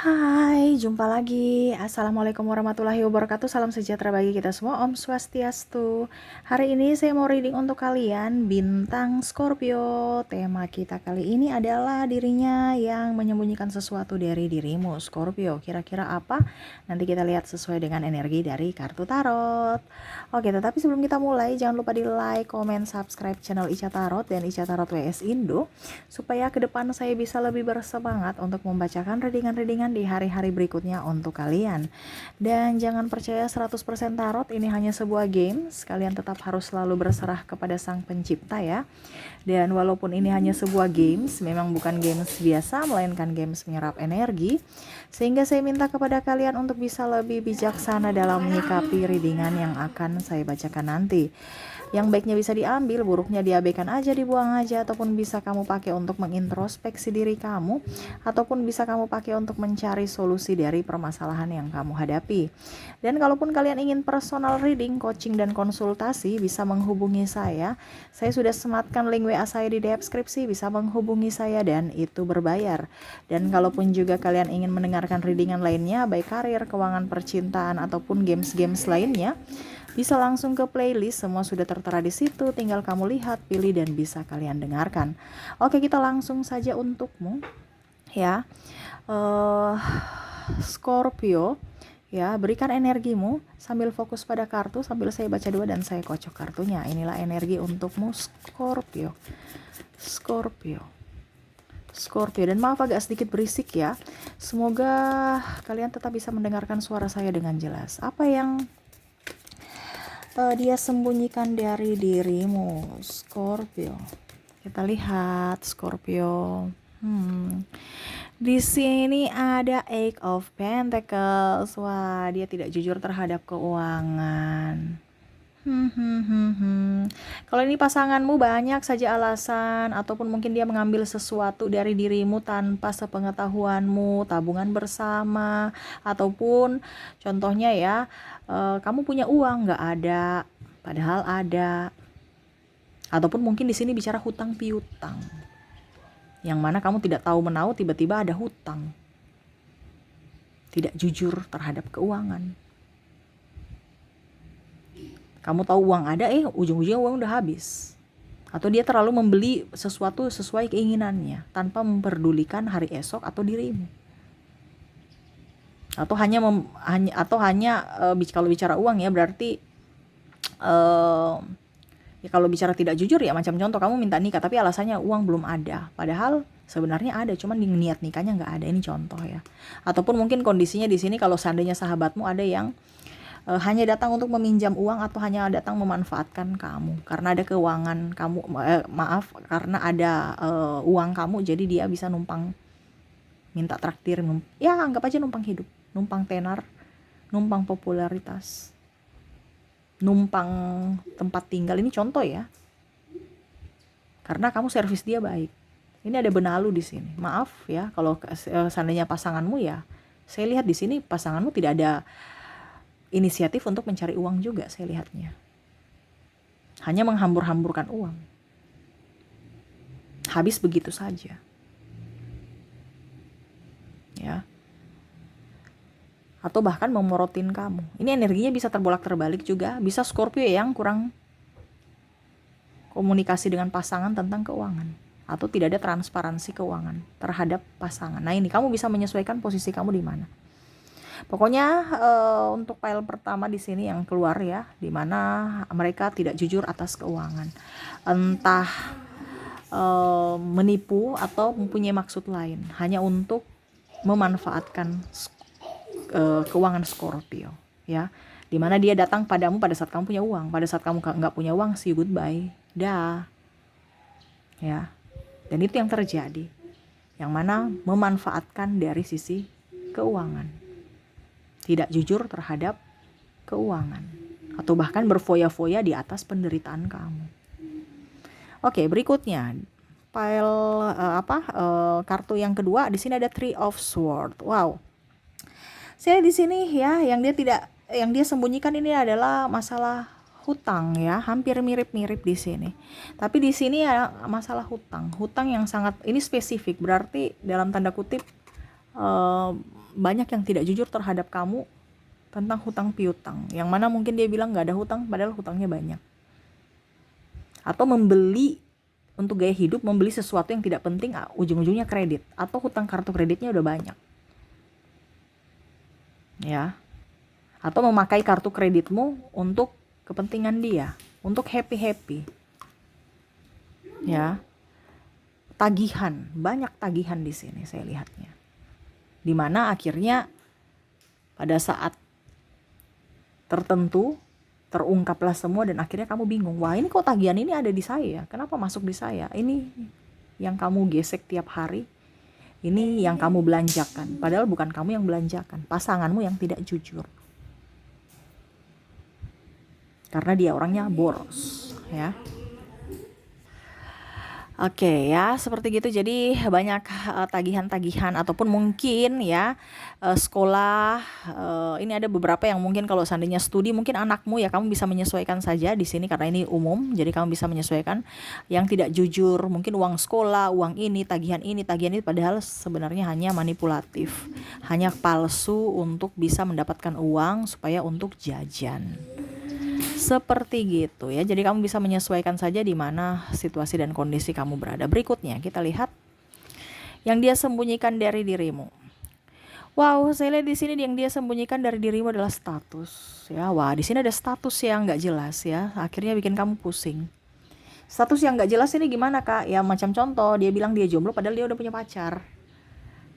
Hai, jumpa lagi. Assalamualaikum warahmatullahi wabarakatuh. Salam sejahtera bagi kita semua. Om Swastiastu. Hari ini saya mau reading untuk kalian bintang Scorpio. Tema kita kali ini adalah dirinya yang menyembunyikan sesuatu dari dirimu, Scorpio. Kira-kira apa? Nanti kita lihat sesuai dengan energi dari kartu tarot. Oke, tetapi sebelum kita mulai, jangan lupa di like, comment, subscribe channel Ica Tarot dan Ica Tarot WS Indo, supaya ke depan saya bisa lebih bersemangat untuk membacakan readingan-readingan di hari-hari berikutnya untuk kalian. Dan jangan percaya 100% tarot ini hanya sebuah games, kalian tetap harus selalu berserah kepada sang pencipta ya. Dan walaupun ini hanya sebuah games, memang bukan games biasa, melainkan games menyerap energi, sehingga saya minta kepada kalian untuk bisa lebih bijaksana dalam menyikapi readingan yang akan saya bacakan nanti. Yang baiknya bisa diambil, buruknya diabaikan aja, dibuang aja, ataupun bisa kamu pakai untuk mengintrospeksi diri kamu, ataupun bisa kamu pakai untuk mencari solusi dari permasalahan yang kamu hadapi. Dan kalaupun kalian ingin personal reading, coaching, dan konsultasi, bisa menghubungi saya. Saya sudah sematkan link WA saya di deskripsi, bisa menghubungi saya dan itu berbayar. Dan kalaupun juga kalian ingin mendengarkan readingan lainnya, baik karir, keuangan, percintaan, ataupun games-games lainnya, bisa langsung ke playlist, semua sudah tertera di situ, tinggal kamu lihat, pilih, dan bisa kalian dengarkan. Oke, kita langsung saja untukmu ya. Scorpio ya, berikan energimu sambil fokus pada kartu, sambil saya baca dua dan saya kocok kartunya. Inilah energi untukmu Scorpio. Scorpio, dan maaf agak sedikit berisik ya. Semoga kalian tetap bisa mendengarkan suara saya dengan jelas. Apa yang dia sembunyikan dari dirimu, Scorpio? Kita lihat Scorpio. Di sini ada Eight of Pentacles. Wah, dia tidak jujur terhadap keuangan. Kalau ini pasanganmu banyak saja alasan, ataupun mungkin dia mengambil sesuatu dari dirimu tanpa sepengetahuanmu, tabungan bersama, ataupun contohnya ya, kamu punya uang nggak ada, padahal ada, ataupun mungkin di sini bicara hutang piutang, yang mana kamu tidak tahu menahu tiba-tiba ada hutang, tidak jujur terhadap keuangan. Kamu tahu uang ada, ujung-ujungnya uang udah habis. Atau dia terlalu membeli sesuatu sesuai keinginannya tanpa memperdulikan hari esok atau dirimu. Atau kalau bicara uang ya berarti ya kalau bicara tidak jujur ya, macam contoh kamu minta nikah tapi alasannya uang belum ada, padahal sebenarnya ada, cuman di niat nikahnya nggak ada. Ini contoh ya. Ataupun mungkin kondisinya di sini kalau seandainya sahabatmu ada yang hanya datang untuk meminjam uang, atau hanya datang memanfaatkan kamu karena ada keuangan kamu, karena ada uang kamu, jadi dia bisa numpang minta traktir, ya anggap aja numpang hidup, numpang tenar, numpang popularitas, numpang tempat tinggal. Ini contoh ya, karena kamu servis dia baik. Ini ada benalu di sini. Maaf ya kalau seandainya pasanganmu, ya saya lihat di sini pasanganmu tidak ada inisiatif untuk mencari uang juga, saya lihatnya. Hanya menghambur-hamburkan uang. Habis begitu saja. Ya. Atau bahkan memorotin kamu. Ini energinya bisa terbolak-terbalik juga. Bisa Scorpio yang kurang komunikasi dengan pasangan tentang keuangan, atau tidak ada transparansi keuangan terhadap pasangan. Nah, ini kamu bisa menyesuaikan posisi kamu di mana. Pokoknya untuk file pertama di sini yang keluar ya, di mana mereka tidak jujur atas keuangan, entah menipu atau mempunyai maksud lain, hanya untuk memanfaatkan keuangan Scorpio ya, di mana dia datang padamu pada saat kamu punya uang, pada saat kamu nggak punya uang, see you goodbye, dah ya. Dan itu yang terjadi, yang mana memanfaatkan dari sisi keuangan, tidak jujur terhadap keuangan, atau bahkan berfoya-foya di atas penderitaan kamu. Oke, berikutnya file kartu yang kedua. Di sini ada Three of Swords. Wow. Saya di sini ya, yang dia sembunyikan ini adalah masalah hutang ya, hampir mirip-mirip di sini. Tapi di sini ya masalah hutang yang sangat ini spesifik, berarti dalam tanda kutip banyak yang tidak jujur terhadap kamu tentang hutang piutang, yang mana mungkin dia bilang nggak ada hutang padahal hutangnya banyak. Atau membeli untuk gaya hidup, membeli sesuatu yang tidak penting, ujung-ujungnya kredit, atau hutang kartu kreditnya udah banyak, ya. Atau memakai kartu kreditmu untuk kepentingan dia, untuk happy, ya. Tagihan, banyak tagihan di sini saya lihatnya. Dimana akhirnya pada saat tertentu terungkaplah semua dan akhirnya kamu bingung, wah ini kok tagihan ini ada di saya, kenapa masuk di saya, ini yang kamu gesek tiap hari, ini yang kamu belanjakan, padahal bukan kamu yang belanjakan, pasanganmu yang tidak jujur, karena dia orangnya boros, ya. Oke ya, seperti gitu. Jadi banyak tagihan-tagihan ataupun mungkin ya sekolah. Ini ada beberapa yang mungkin kalau seandainya studi, mungkin anakmu ya kamu bisa menyesuaikan saja di sini karena ini umum. Jadi kamu bisa menyesuaikan yang tidak jujur, mungkin uang sekolah, uang ini, tagihan ini, padahal sebenarnya hanya manipulatif, hanya palsu untuk bisa mendapatkan uang supaya untuk jajan. Seperti gitu ya. Jadi kamu bisa menyesuaikan saja di mana situasi dan kondisi kamu berada. Berikutnya kita lihat yang dia sembunyikan dari dirimu. Wow, saya lihat di sini yang dia sembunyikan dari dirimu adalah status. Ya, wah di sini ada status yang nggak jelas ya. Akhirnya bikin kamu pusing. Status yang nggak jelas ini gimana kak? Ya macam contoh dia bilang dia jomblo padahal dia udah punya pacar.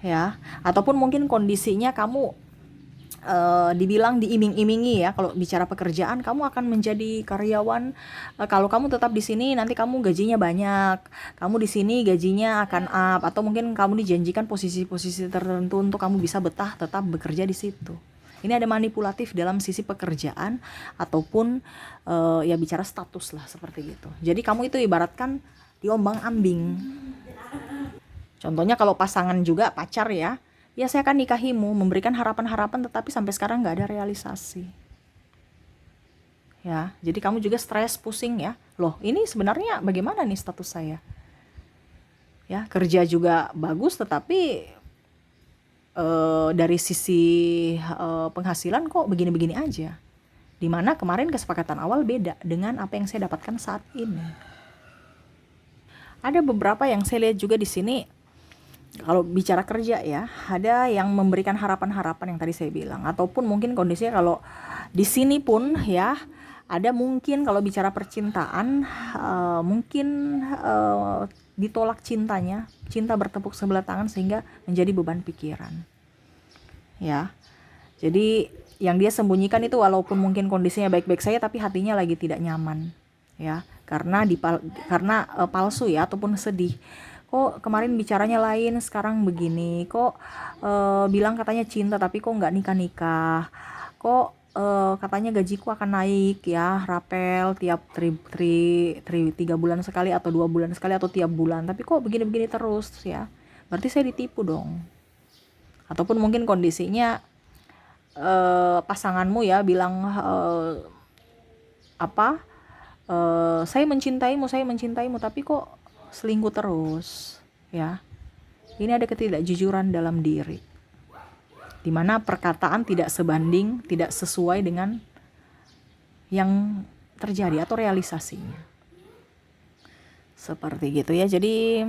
Ya, ataupun mungkin kondisinya kamu dibilang diiming-imingi ya, kalau bicara pekerjaan kamu akan menjadi karyawan, kalau kamu tetap di sini nanti kamu gajinya banyak, kamu di sini gajinya akan up, atau mungkin kamu dijanjikan posisi-posisi tertentu untuk kamu bisa betah tetap bekerja di situ. Ini ada manipulatif dalam sisi pekerjaan ataupun ya bicara status lah seperti gitu. Jadi kamu itu ibaratkan diombang-ambing. Contohnya kalau pasangan juga pacar ya saya akan nikahimu, memberikan harapan-harapan tetapi sampai sekarang nggak ada realisasi. Ya, jadi kamu juga stres, pusing ya. Loh, ini sebenarnya bagaimana nih status saya? Ya, kerja juga bagus tetapi dari sisi penghasilan kok begini-begini aja. Dimana kemarin kesepakatan awal beda dengan apa yang saya dapatkan saat ini. Ada beberapa yang saya lihat juga di sini. Kalau bicara kerja ya, ada yang memberikan harapan-harapan yang tadi saya bilang, ataupun mungkin kondisinya kalau di sini pun ya, ada mungkin kalau bicara percintaan, mungkin ditolak cintanya, cinta bertepuk sebelah tangan sehingga menjadi beban pikiran. Ya, jadi yang dia sembunyikan itu walaupun mungkin kondisinya baik-baik saja, tapi hatinya lagi tidak nyaman, ya, karena palsu ya, ataupun sedih. Kok kemarin bicaranya lain, sekarang begini. Kok bilang katanya cinta tapi kok nggak nikah-nikah. Kok katanya gajiku akan naik ya, rapel tiap 3 bulan sekali atau 2 bulan sekali atau tiap bulan. Tapi kok begini-begini terus ya. Berarti saya ditipu dong. Ataupun mungkin kondisinya pasanganmu ya bilang saya mencintaimu tapi kok selingkuh terus ya. Ini ada ketidakjujuran dalam diri, dimana perkataan tidak sebanding, tidak sesuai dengan yang terjadi atau realisasinya. Seperti gitu ya. Jadi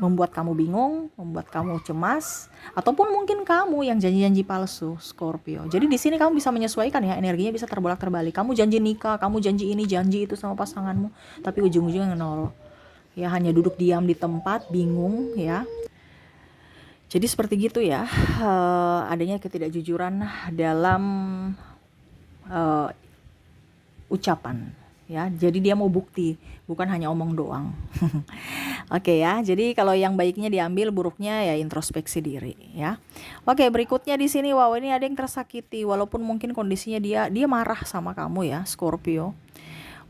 membuat kamu bingung, membuat kamu cemas, ataupun mungkin kamu yang janji-janji palsu, Scorpio. Jadi di sini kamu bisa menyesuaikan ya, energinya bisa terbolak-terbalik. Kamu janji nikah, kamu janji ini, janji itu sama pasanganmu, tapi ujung-ujungnya nol. Ya hanya duduk diam di tempat, bingung ya. Jadi seperti gitu ya, adanya ketidakjujuran dalam ucapan ya. Jadi dia mau bukti, bukan hanya omong doang. Oke ya. Jadi kalau yang baiknya diambil, buruknya ya introspeksi diri ya. Oke, berikutnya di sini wow, ini ada yang tersakiti walaupun mungkin kondisinya dia marah sama kamu ya, Scorpio.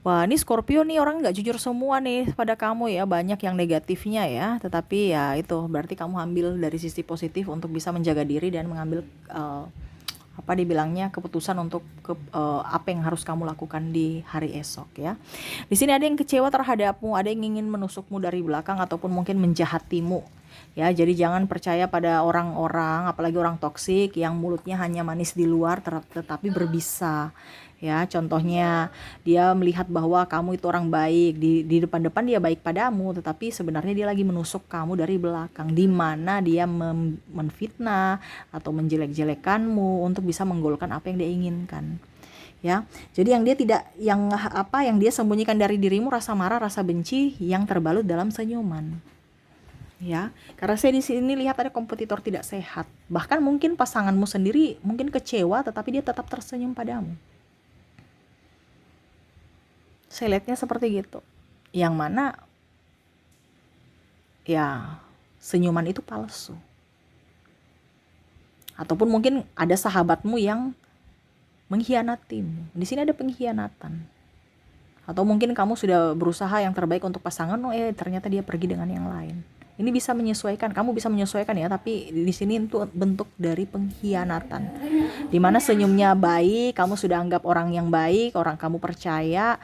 Wah, ini Scorpio nih orang nggak jujur semua nih pada kamu ya, banyak yang negatifnya ya. Tetapi ya itu berarti kamu ambil dari sisi positif untuk bisa menjaga diri dan mengambil dibilangnya keputusan untuk apa yang harus kamu lakukan di hari esok ya. Di sini ada yang kecewa terhadapmu, ada yang ingin menusukmu dari belakang ataupun mungkin menjahatimu. Ya, jadi jangan percaya pada orang-orang, apalagi orang toksik yang mulutnya hanya manis di luar tetapi berbisa. Ya, contohnya dia melihat bahwa kamu itu orang baik, di depan-depan dia baik padamu, tetapi sebenarnya dia lagi menusuk kamu dari belakang, di mana dia menfitnah atau menjelek-jelekanmu untuk bisa menggolkan apa yang dia inginkan. Ya, jadi yang dia sembunyikan dari dirimu rasa marah, rasa benci yang terbalut dalam senyuman. Ya, karena saya di sini lihat ada kompetitor tidak sehat. Bahkan mungkin pasanganmu sendiri mungkin kecewa, tetapi dia tetap tersenyum padamu. Saya lihatnya seperti gitu. Yang mana ya senyuman itu palsu. Ataupun mungkin ada sahabatmu yang mengkhianatimu. Di sini ada pengkhianatan. Atau mungkin kamu sudah berusaha yang terbaik untuk pasangan, ternyata dia pergi dengan yang lain. Ini bisa menyesuaikan, kamu bisa menyesuaikan ya, tapi di sini itu bentuk dari pengkhianatan. Dimana senyumnya baik, kamu sudah anggap orang yang baik, orang kamu percaya,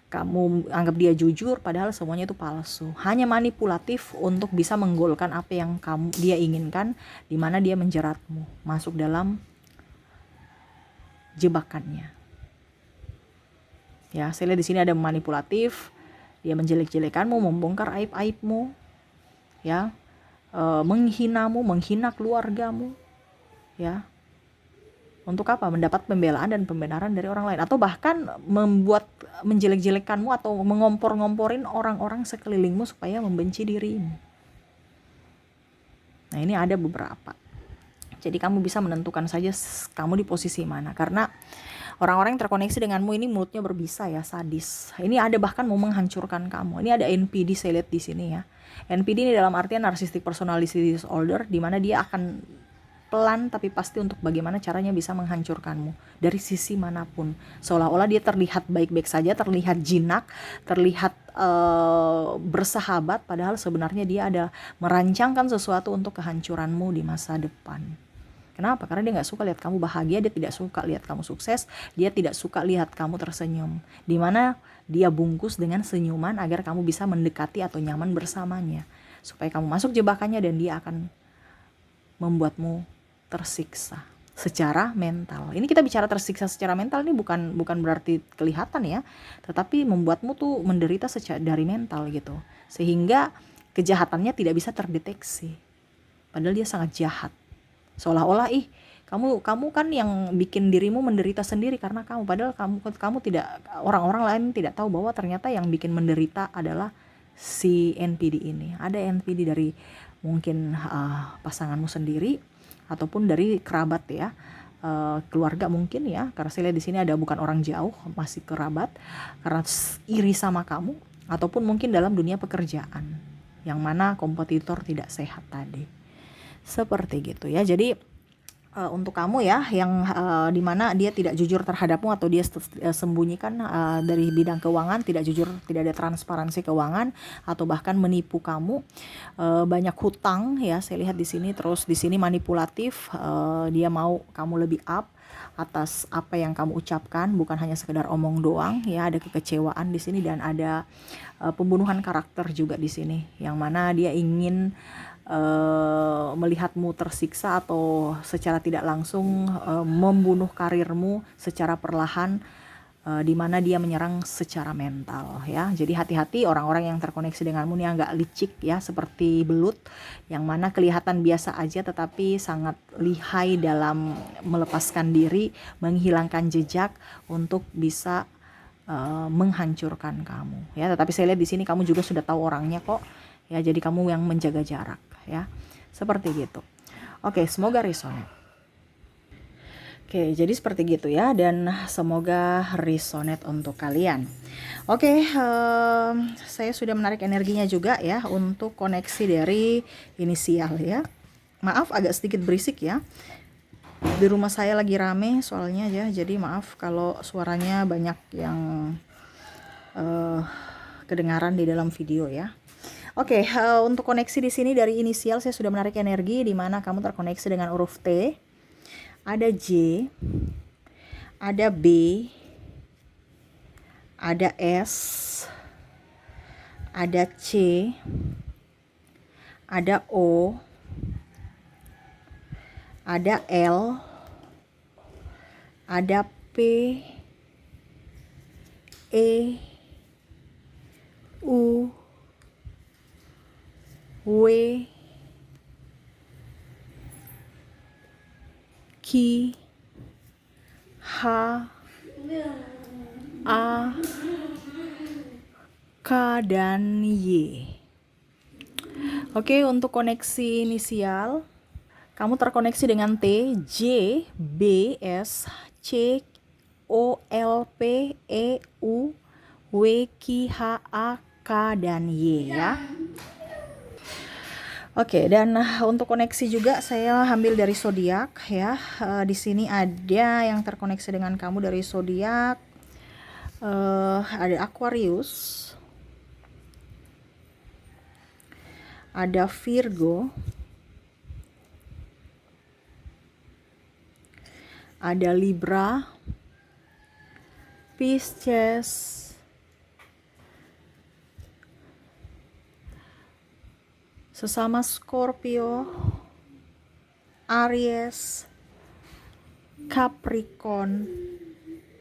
kamu anggap dia jujur, padahal semuanya itu palsu. Hanya manipulatif untuk bisa menggolkan apa yang dia inginkan, dimana dia menjeratmu, masuk dalam jebakannya. Ya, saya lihat di sini ada manipulatif, dia menjelek-jelekanmu, membongkar aib-aibmu, ya, menghinamu, menghina keluargamu, ya. Untuk apa? Mendapat pembelaan dan pembenaran dari orang lain, atau bahkan menjelek-jelekanmu atau mengompor-ngomporin orang-orang sekelilingmu supaya membenci dirimu. Nah, ini ada beberapa. Jadi kamu bisa menentukan saja kamu di posisi mana, karena orang-orang yang terkoneksi denganmu ini mulutnya berbisa ya, sadis. Ini ada bahkan mau menghancurkan kamu. Ini ada NPD saya lihat di sini ya. NPD ini dalam artian narcissistic personality disorder, di mana dia akan pelan tapi pasti untuk bagaimana caranya bisa menghancurkanmu dari sisi manapun. Seolah-olah dia terlihat baik-baik saja, terlihat jinak, terlihat bersahabat, padahal sebenarnya dia ada merancangkan sesuatu untuk kehancuranmu di masa depan. Kenapa? Karena dia gak suka lihat kamu bahagia, dia tidak suka lihat kamu sukses, dia tidak suka lihat kamu tersenyum. Dimana dia bungkus dengan senyuman agar kamu bisa mendekati atau nyaman bersamanya. Supaya kamu masuk jebakannya dan dia akan membuatmu tersiksa secara mental. Ini kita bicara tersiksa secara mental, ini bukan berarti kelihatan ya, tetapi membuatmu tuh menderita dari mental gitu. Sehingga kejahatannya tidak bisa terdeteksi. Padahal dia sangat jahat. Seolah-olah kamu kan yang bikin dirimu menderita sendiri karena kamu, padahal kamu tidak, orang-orang lain tidak tahu bahwa ternyata yang bikin menderita adalah si NPD ini. Ada NPD dari mungkin pasanganmu sendiri ataupun dari kerabat ya, keluarga mungkin ya, karena saya lihat di sini ada bukan orang jauh, masih kerabat, karena iri sama kamu, ataupun mungkin dalam dunia pekerjaan yang mana kompetitor tidak sehat tadi. Seperti gitu ya. Jadi untuk kamu ya yang dimana dia tidak jujur terhadapmu atau dia sembunyikan dari bidang keuangan, tidak jujur, tidak ada transparansi keuangan, atau bahkan menipu kamu, banyak hutang ya saya lihat di sini. Terus di sini manipulatif, dia mau kamu lebih up atas apa yang kamu ucapkan, bukan hanya sekedar omong doang ya. Ada kekecewaan di sini dan ada pembunuhan karakter juga di sini, yang mana dia ingin melihatmu tersiksa atau secara tidak langsung membunuh karirmu secara perlahan, di mana dia menyerang secara mental ya. Jadi hati-hati orang-orang yang terkoneksi denganmu nih, agak licik ya, seperti belut, yang mana kelihatan biasa aja tetapi sangat lihai dalam melepaskan diri, menghilangkan jejak untuk bisa menghancurkan kamu ya. Tetapi saya lihat di sini kamu juga sudah tahu orangnya kok ya, jadi kamu yang menjaga jarak ya, seperti gitu. Oke, semoga resonate. Oke, jadi seperti gitu ya, dan semoga resonate untuk kalian. Oke, saya sudah menarik energinya juga ya untuk koneksi dari inisial ya. Maaf agak sedikit berisik ya, di rumah saya lagi rame soalnya ya, jadi maaf kalau suaranya banyak yang kedengaran di dalam video ya. Oke, untuk koneksi di sini dari inisial saya sudah menarik energi, di mana kamu terkoneksi dengan huruf T, ada J, ada B, ada S, ada C, ada O, ada L, ada P, E, U, W, Q, H, A, K, dan Y. Oke, untuk koneksi inisial, kamu terkoneksi dengan T, J, B, S, C, O, L, P, E, U, W, Q, H, A, K, dan Y ya. Oke, dan untuk koneksi juga saya ambil dari zodiak ya. Di sini ada yang terkoneksi dengan kamu dari zodiak. Ada Aquarius, ada Virgo, ada Libra, Pisces, sesama Scorpio, Aries, Capricorn,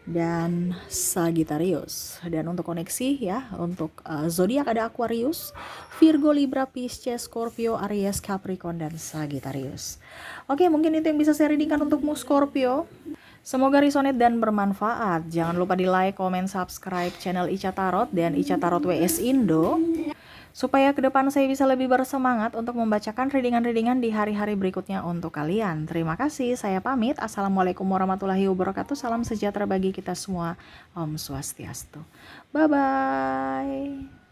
dan Sagittarius. Dan untuk koneksi ya, untuk zodiak ada Aquarius, Virgo, Libra, Pisces, Scorpio, Aries, Capricorn, dan Sagittarius. Oke, mungkin itu yang bisa saya readingkan untukmu Scorpio. Semoga resonate dan bermanfaat. Jangan lupa di like, comment, subscribe channel Ica Tarot dan Ica Tarot WS Indo, supaya ke depan saya bisa lebih bersemangat untuk membacakan readingan-readingan di hari-hari berikutnya untuk kalian. Terima kasih, saya pamit. Assalamualaikum warahmatullahi wabarakatuh. Salam sejahtera bagi kita semua. Om Swastiastu. Bye-bye.